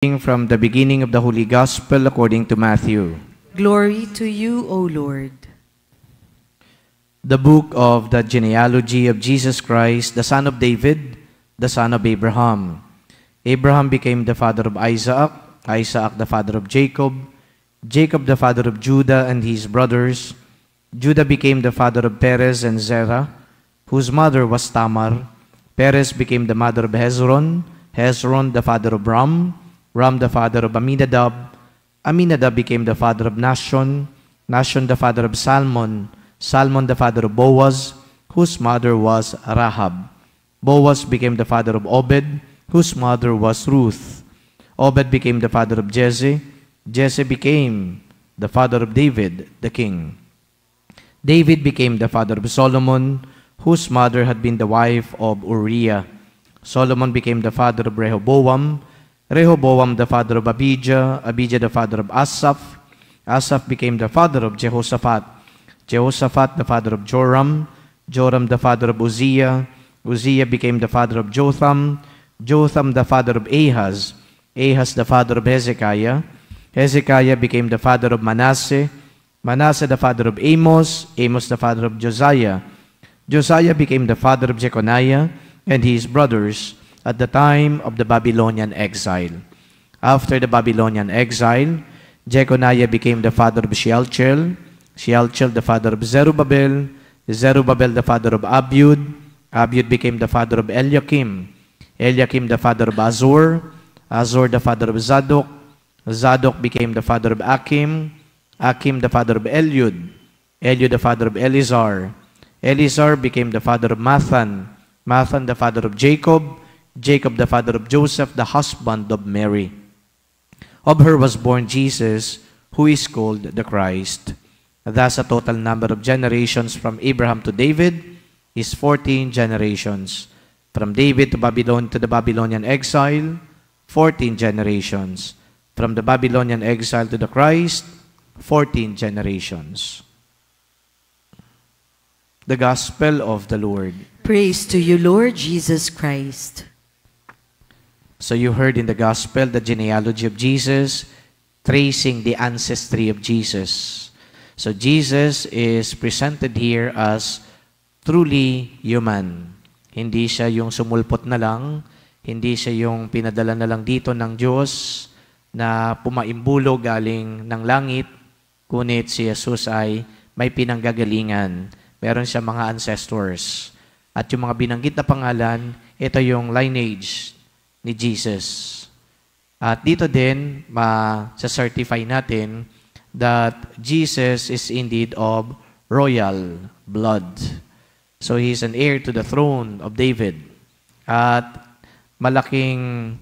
From the beginning of the Holy Gospel according to Matthew. Glory to you, O Lord. The book of the genealogy of Jesus Christ, the son of David, the son of Abraham. Abraham became the father of Isaac, Isaac the father of Jacob, Jacob the father of Judah and his brothers. Judah became the father of Perez and Zerah, whose mother was Tamar. Perez became the mother of Hezron, Hezron the father of Ram, Ram the father of Aminadab. Aminadab became the father of Nahshon, Nahshon the father of Salmon, Salmon the father of Boaz, whose mother was Rahab. Boaz became the father of Obed, whose mother was Ruth. Obed became the father of Jesse. Jesse became the father of David, the king. David became the father of Solomon, whose mother had been the wife of Uriah. Solomon became the father of Rehoboam, Rehoboam the father of Abijah, Abijah the father of Asaph, Asaph became the father of Jehoshaphat, Jehoshaphat the father of Joram, Joram the father of Uzziah, Uzziah became the father of Jotham, Jotham the father of Ahaz, Ahaz the father of Hezekiah, Hezekiah became the father of Manasseh, Manasseh the father of Amos, Amos the father of Josiah, Josiah became the father of Jeconiah and his brothers at the time of the Babylonian exile. After the Babylonian exile, Jeconiah became the father of Shealtiel, Shealtiel the father of Zerubbabel, Zerubbabel the father of Abiud, Abiud became the father of Eliakim, Eliakim the father of Azor, Azor the father of Zadok, Zadok became the father of Akim, Akim the father of Eliud, Eliud the father of Eleazar, Eleazar became the father of Mathan, Mathan the father of Jacob, Jacob the father of Joseph, the husband of Mary. Of her was born Jesus, who is called the Christ. Thus a total number of generations from Abraham to David is 14 generations. From David to Babylon to the Babylonian exile, 14 generations. From the Babylonian exile to the Christ, 14 generations. The Gospel of the Lord. Praise to you, Lord Jesus Christ. So you heard in the Gospel the genealogy of Jesus, tracing the ancestry of Jesus. So Jesus is presented here as truly human. Hindi siya yung sumulpot na lang, hindi siya yung pinadala na lang dito ng Diyos na pumaimbulo galing ng langit, kunit si Jesus ay may pinanggagalingan. Meron siya mga ancestors. At yung mga binanggit na pangalan, ito yung lineage ni Jesus. At dito din, ma-certify natin that Jesus is indeed of royal blood. So he's an heir to the throne of David. At malaking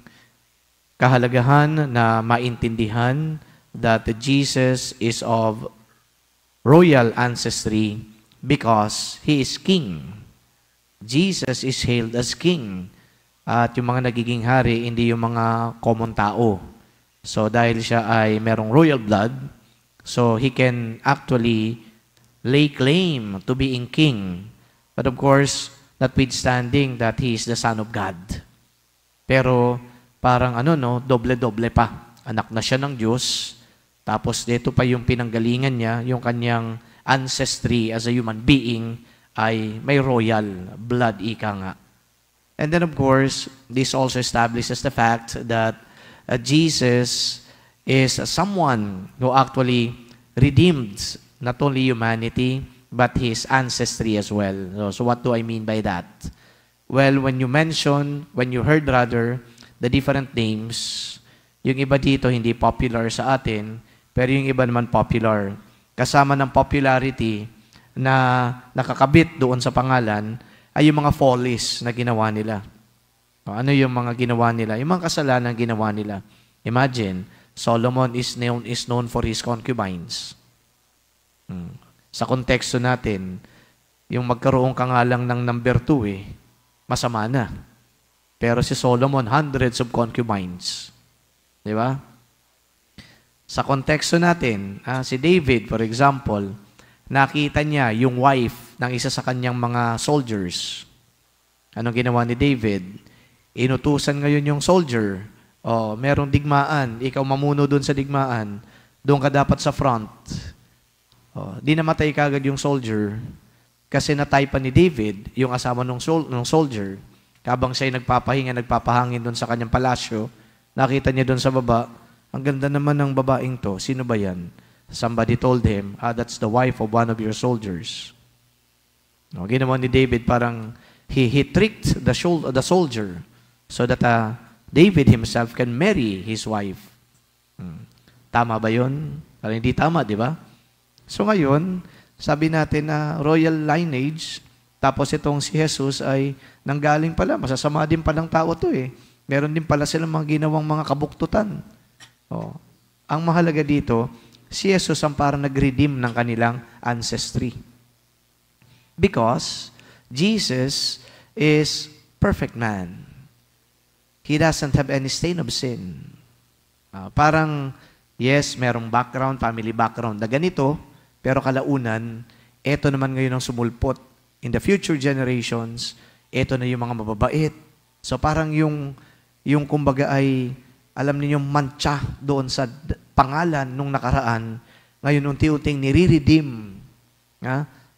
kahalagahan na maintindihan that Jesus is of royal ancestry because he is king. Jesus is hailed as king. At yung mga nagiging hari, hindi yung mga common tao. So dahil siya ay merong royal blood, so he can actually lay claim to being king. But of course, notwithstanding that he is the Son of God. Pero parang doble-doble pa. Anak na siya ng Diyos, tapos dito pa yung pinanggalingan niya, yung kanyang ancestry as a human being ay may royal blood, ika nga. And then, of course, this also establishes the fact that Jesus is someone who actually redeemed not only humanity, but his ancestry as well. So what do I mean by that? Well, when you heard rather, the different names, yung iba dito hindi popular sa atin, pero yung iba naman popular. Kasama ng popularity na nakakabit doon sa pangalan, ay yung mga follies na ginawa nila. Ano yung mga ginawa nila? Yung mga kasalanan ginawa nila. Imagine, Solomon is known for his concubines. Sa konteksto natin, yung magkaroon ka nga lang ng number 2, masama na. Pero si Solomon, hundreds of concubines. Di ba? Sa konteksto natin, si David, for example, nakita niya yung wife ng isa sa kanyang mga soldiers. Anong ginawa ni David? Inutusan ngayon yung soldier, Merong digmaan, ikaw mamuno doon sa digmaan, doon ka dapat sa front. Di namatay kagad yung soldier kasi natay pa ni David, yung asawa ng soldier. Habang siya'y nagpapahangin doon sa kanyang palasyo, nakita niya doon sa baba, ang ganda naman ng babaeng to, sino ba yan? Somebody told him, that's the wife of one of your soldiers. Ginawa ni David, parang he tricked the soldier so that David himself can marry his wife. Tama ba yun? Parang hindi tama, di ba? So ngayon, sabi natin na royal lineage, tapos itong si Jesus ay nanggaling pala, masasama din palang tao to eh. Meron din pala silang mga ginawang mga kabuktutan. Ang mahalaga dito, si Jesus ang parang nag-redeem ng kanilang ancestry. Because Jesus is perfect man. He doesn't have any stain of sin. Parang, yes, merong background, family background na ganito, pero kalaunan, eto naman ngayon ang sumulpot. In the future generations, eto na yung mga mababait. So parang yung kumbaga ay, alam niyo mantsa doon sa pangalan nung nakaraan, ngayon unti-unting nire-redeem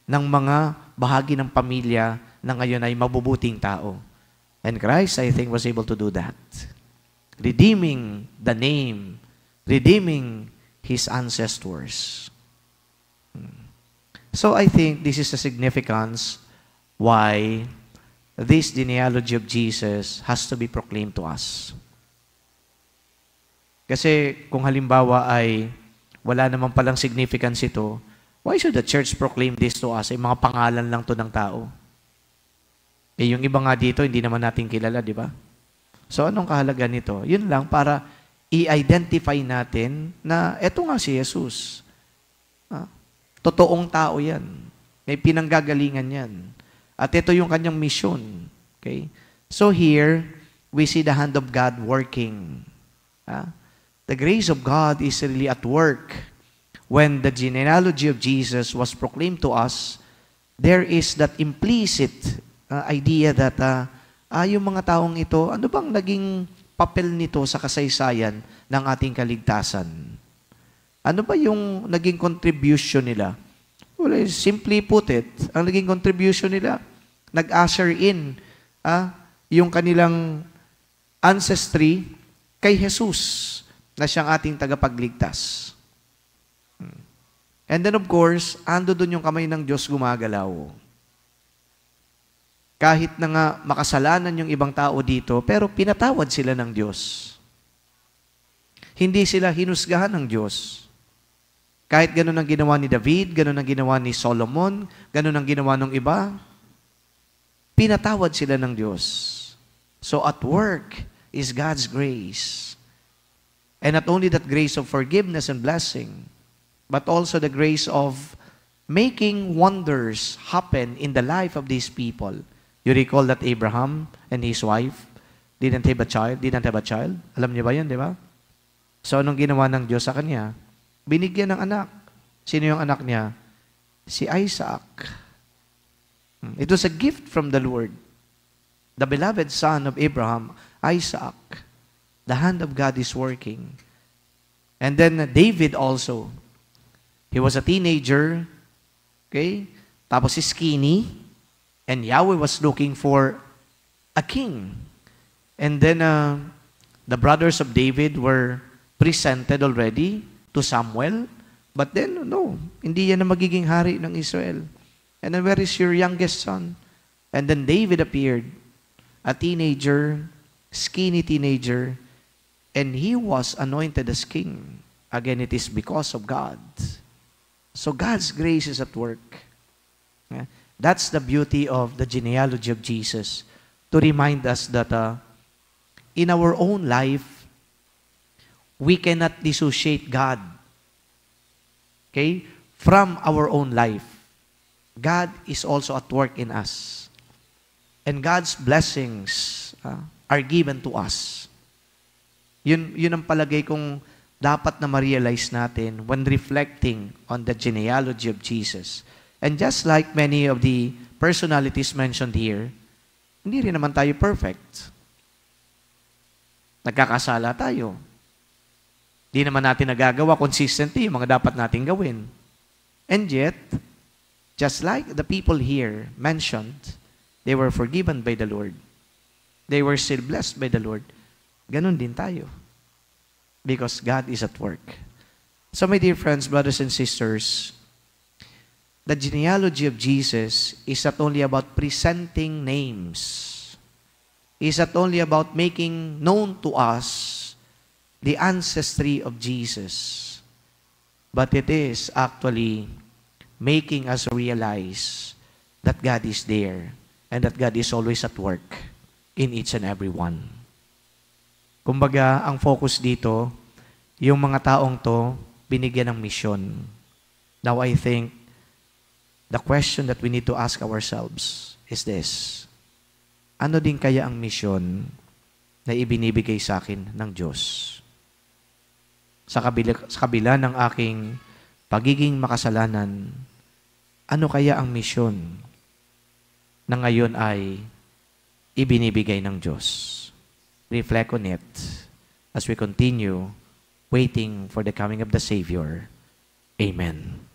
ng mga bahagi ng pamilya na ngayon ay mabubuting tao. And Christ, I think, was able to do that. Redeeming the name, redeeming His ancestors. So I think this is the significance why this genealogy of Jesus has to be proclaimed to us. Kasi kung halimbawa ay wala naman palang significance ito, why should the church proclaim this to us? Ay mga pangalan lang to ng tao. Yung iba nga dito, hindi naman natin kilala, di ba? So anong kahalaga nito? Yun lang para i-identify natin na eto nga si Jesus. Totoong tao yan. May pinanggagalingan yan. At ito yung kanyang mission. Okay? So here, we see the hand of God working. The grace of God is really at work. When the genealogy of Jesus was proclaimed to us, there is that implicit idea that yung mga taong ito, ano bang naging papel nito sa kasaysayan ng ating kaligtasan? Ano ba yung naging contribution nila? Well, simply put it, ang naging contribution nila, nag-usher in yung kanilang ancestry kay Jesus na siyang ating tagapagligtas. And then of course, ando doon yung kamay ng Diyos gumagalaw. Kahit na nga makasalanan yung ibang tao dito, pero pinatawad sila ng Diyos. Hindi sila hinusgahan ng Diyos. Kahit ganun ang ginawa ni David, ganun ang ginawa ni Solomon, ganun ang ginawa ng iba, pinatawad sila ng Diyos. So at work is God's grace. And not only that grace of forgiveness and blessing, but also the grace of making wonders happen in the life of these people. You recall that Abraham and his wife didn't have a child? Alam niyo ba yun, di ba? So anong ginawa ng Diyos sa kanya? Binigyan ng anak. Sino yung anak niya? Si Isaac. It was a gift from the Lord. The beloved son of Abraham, Isaac. The hand of God is working. And then David also. He was a teenager. Okay? Tapos si skinny. And Yahweh was looking for a king. And then the brothers of David were presented already to Samuel. But then, no, hindi yan na magiging hari ng Israel. And then, where is your youngest son? And then David appeared, a teenager, skinny teenager, and he was anointed as king. Again, it is because of God. So God's grace is at work. That's the beauty of the genealogy of Jesus, to remind us that in our own life, we cannot dissociate God, okay, from our own life. God is also at work in us. And God's blessings are given to us. Yun ang palagay kong dapat na ma-realize natin when reflecting on the genealogy of Jesus. And just like many of the personalities mentioned here, hindi rin naman tayo perfect. Nagkakasala tayo. Di naman natin nagagawa consistently yung mga dapat nating gawin. And yet, just like the people here mentioned, they were forgiven by the Lord. They were still blessed by the Lord. Ganon din tayo. Because God is at work. So my dear friends, brothers and sisters, the genealogy of Jesus is not only about presenting names. It's not only about making known to us the ancestry of Jesus. But it is actually making us realize that God is there and that God is always at work in each and every one. Kumbaga, ang focus dito, yung mga taong to, binigyan ng misyon. Now, I think, the question that we need to ask ourselves is this: ano din kaya ang misyon na ibinibigay sa akin ng Diyos? Sa kabila ng aking pagiging makasalanan, ano kaya ang misyon na ngayon ay ibinibigay ng Diyos? Reflect on it as we continue waiting for the coming of the Savior. Amen.